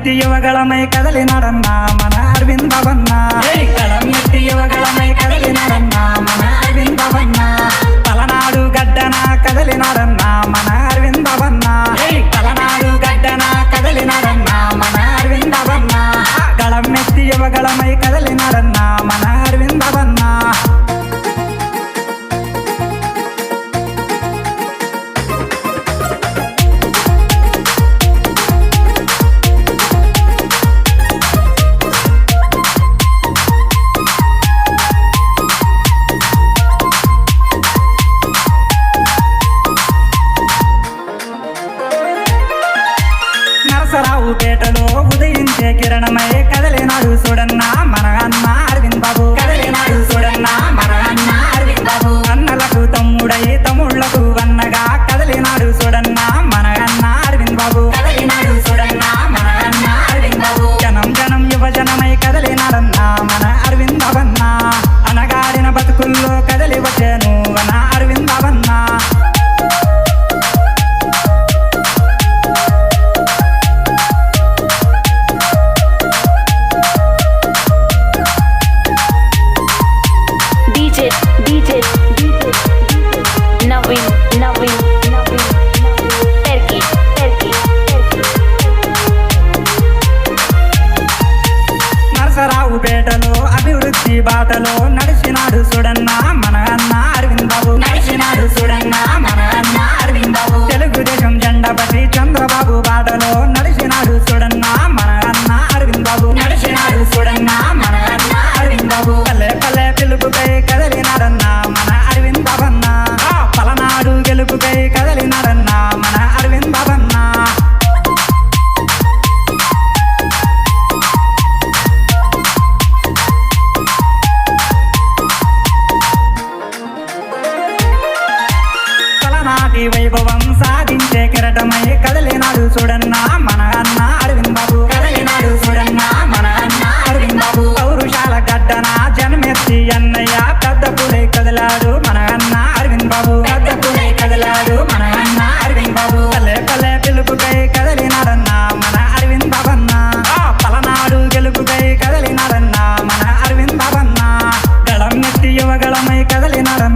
ఎత్తి యువగళమై కదలినాడన్నా మన అరవింద్ బాబన్న గళం ఎత్తి యువగళమై కదలినాడన్నా మన అరవింద్ బాబన్న పలనాడు గడ్డన కదలినాడన్నా మన అరవింద్ బాబన్న పలనాడు గడ్డన కదలినాడన్నా మన అరవింద్ బాబన్న గళం ఎత్తి యువగళమై కదలినాడన్నా మన అరవింద్ బాబన్న నరసరావుపేటలో ఉదయించే కిరణమై కదలినాడు చూడన్నా మన అన్న అరవింద్ బాబు కదలినాడు చూడన్నా మన అన్న అరవింద్ బాబు అన్నలకు తమ్ముడై తమ్ముళ్లకు అన్నగా కదలినాడు చూడన్నా మన అన్న అరవింద్ బాబు కదలినాడు చూడన్నా మన అన్న అరవింద్ బాబు జనం జనం యువజనమై కదలినాడన్నా మన అరవింద్ బాబన్న అనగారిన బతుకుల్లో కదలి వచ్చాను మన అరవింద్ బాబన్న నరసరావుపేటలో అభివృద్ధి బాటలో నడిచినాడు చూడన్నా మన అన్న అరవింద్ బాబు నడిచినాడు చూడన్నా మన అన్న అరవింద్ బాబు తెలుగుదేశం జెండా పట్టి చంద్రబాబు బాటలో నడిచినాడు చూడన్నా మన అన్న అరవింద్ బాబు నడిచినాడు చూడన్నా మన అన్న అరవింద్ బాబు పల్లె పల్లె పిలుపుకై కదలినాడన్నా మన అరవింద్ బాబన్న పలనాడు గెలుపుకై కదలినాడన్నా మన అరవింద్ బాబన్న నాటి వైభవం సాధించే కిరటమై కదలినాడు చూడన్నా మన అన్న అరవింద్ బాబు కదలినాడు చూడన్నా మన అన్న అరవింద్ బాబు పౌరుషాల గడ్డన జన్మెత్తి అన్నయ్య పెద్ద పులై కదలాడు మన అన్న అరవింద్ బాబు పెద్ద పులై కదలాడు మన అన్న అరవింద్ బాబు పల్లె పల్లె పిలుపుకై కదలినాడన్నా మన అరవింద్ బాబన్న పలనాడు గెలుపుకై కదలినాడన్నా మన అరవింద్ బాబన్న గళం ఎత్తి యువగళమై కదలినాడన్నా